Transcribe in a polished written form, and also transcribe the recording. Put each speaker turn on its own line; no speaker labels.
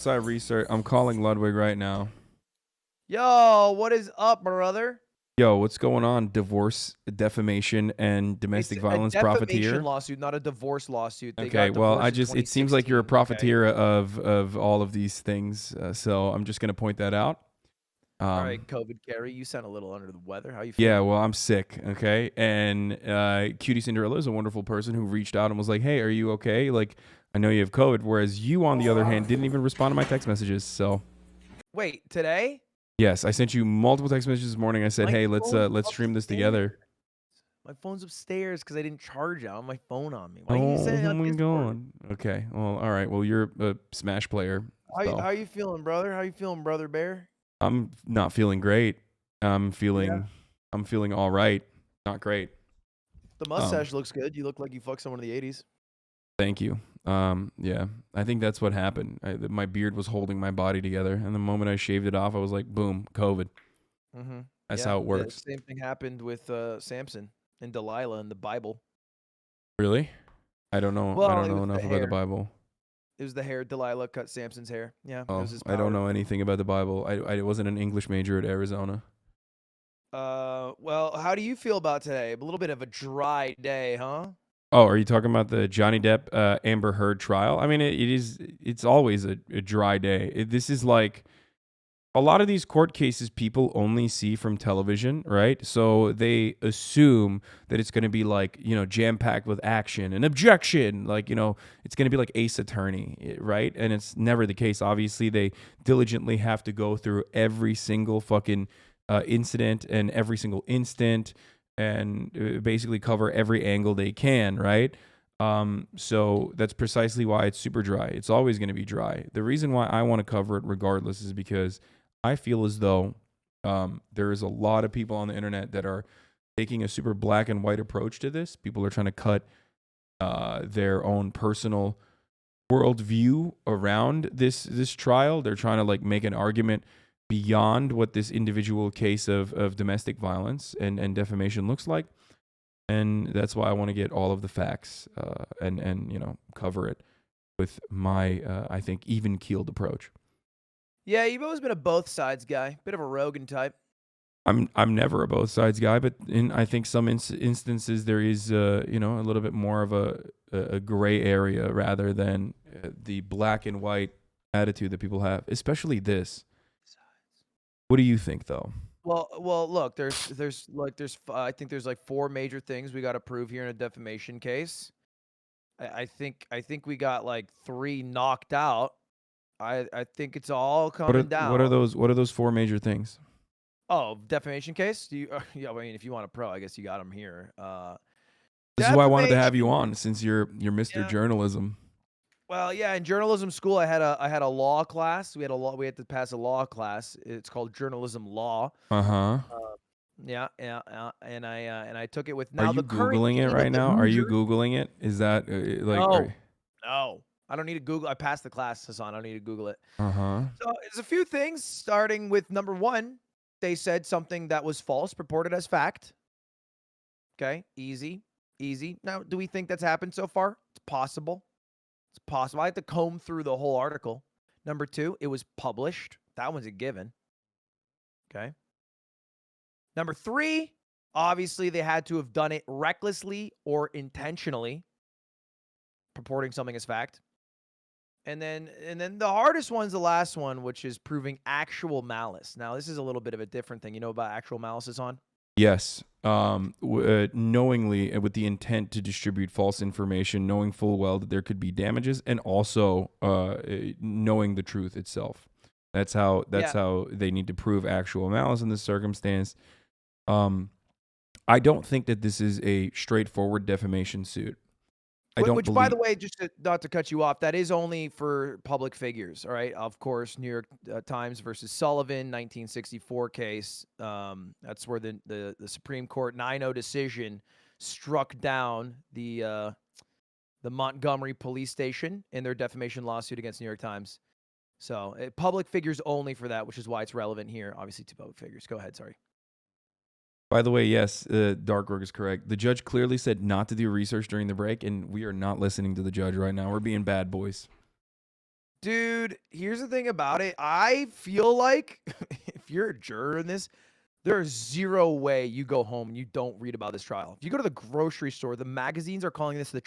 Westside Research. I'm calling Ludwig right now.
Yo, what is up, brother?
Yo, what's going on? Divorce, defamation, and
It's
domestic
a
violence
defamation
profiteer.
lawsuit, not a divorce lawsuit. They
Okay,
got
well,
divorced in
it seems like you're a
2016, okay?
profiteer of all of these things. So I'm just gonna point that out.
All right,
Um,
COVID Carrie, you sound a little under the weather. How you
yeah,
feeling?
well, I'm sick. Okay, and Cutie Cinderella is a wonderful person who reached out and was like, "Hey, are you okay? Like, I know you have COVID." Whereas you, on the other hand, didn't even respond to my text messages. So
Wait, today?
yes, I sent you multiple text messages this morning. I said,
My
"Hey,
phone's
let's stream this
upstairs.
together."
My phone's upstairs because I didn't charge it. I have my phone on me. Why are you
Oh
saying on
my
Discord?
god. Okay. Well, all right. Well, you're a Smash player, so
How you feeling, brother? How you feeling, brother bear?
I'm not feeling great. I'm
Yeah,
feeling I'm feeling all right. Not great.
the
Um,
mustache looks good. You look like you fucked someone in the 80s.
thank you. Yeah. I think that's what happened. My beard was holding my body together, and the moment I shaved it off, I was like, boom, COVID.
Mm-hmm.
That's
Yeah,
how it
the
works.
same thing happened with Samson and Delilah in the Bible.
Really? I
Well,
don't
it
know
was the
enough about the
hair.
Bible.
It was the hair. Delilah cut Samson's hair. Yeah, it
Oh,
was his
I don't
power.
know anything about the Bible. I wasn't an English major at Arizona.
Well, how do you feel about today? A little bit of a dry day, huh?
Oh, are you talking about the Johnny Depp Amber Heard trial? I mean, it's always a dry day. This is like a lot of these court cases people only see from television, right? So they assume that it's going to be like, jam packed with action and objection. Like, it's going to be like Ace Attorney, right? And it's never the case. Obviously, they diligently have to go through every single fucking incident and every single instant and basically cover every angle they can, right? So that's precisely why it's super dry. It's always going to be dry. The reason why I want to cover it regardless is because I feel as though there is a lot of people on the internet that are taking a super black and white approach to this. People are trying to cut their own personal worldview around this trial. They're trying to like make an argument beyond what this individual case of domestic violence and defamation looks like. And that's why I want to get all of the facts and cover it with my I think even keeled approach.
Yeah, you've always been a both sides guy, bit of a Rogan type.
I'm never a both sides guy, but in I think some instances there is a little bit more of a gray area rather than the black and white attitude that people have, especially this. What do you think though?
Well, look, I think there's like four major things we got to prove here in a defamation case. I think we got like three knocked out. I think it's all coming down.
What are those four major things?
Oh, defamation case? Do you? Yeah, I mean, if you want a pro, I guess you got him here.
This is why I wanted to have you
Defamation.
on since you're Mr.
Yeah.
Journalism.
Well, yeah, in journalism school, I had a law class. We had to pass a law class. It's called journalism law.
Uh-huh.
Uh, yeah, and I took it with
Are
now
you
the current
googling it
king of
right
the
now? Are you
Hoosiers.
googling it? Is that like
No,
are
no, I don't need to Google. I passed the class, Hassan. I don't need to Google it.
Uh-huh.
So there's a few things, starting with number one. They said something that was false, purported as fact. Okay, easy, easy. Now, do we think that's happened so far? It's possible. It's possible. I had to comb through the whole article. Number two, it was published. That one's a given. Okay. Number three, obviously they had to have done it recklessly or intentionally, purporting something as fact. And then the hardest one's the last one, which is proving actual malice. Now, this is a little bit of a different thing. You know about actual malice is on?
Yes. Knowingly and with the intent to distribute false information, knowing full well that there could be damages, and also knowing the truth itself. That's
Yeah.
how they need to prove actual malice in this circumstance. Um, I don't think that this is a straightforward defamation suit. I don't
Which, by
believe.
the way, not to cut you off, that is only for public figures. All right. Of course, New York Times versus Sullivan, 1964 case. That's where the Supreme Court 9-0 decision struck down the Montgomery police station in their defamation lawsuit against New York Times. So public figures only for that, which is why it's relevant here. Obviously, to public figures. Go ahead. Sorry.
By the way, yes, Darkwork is correct. The judge clearly said not to do research during the break, and we are not listening to the judge right now. We're being bad boys.
Dude, here's the thing about it. I feel like if you're a juror in this, there's zero way you go home and you don't read about this trial. If you go to the grocery store, the magazines are calling this the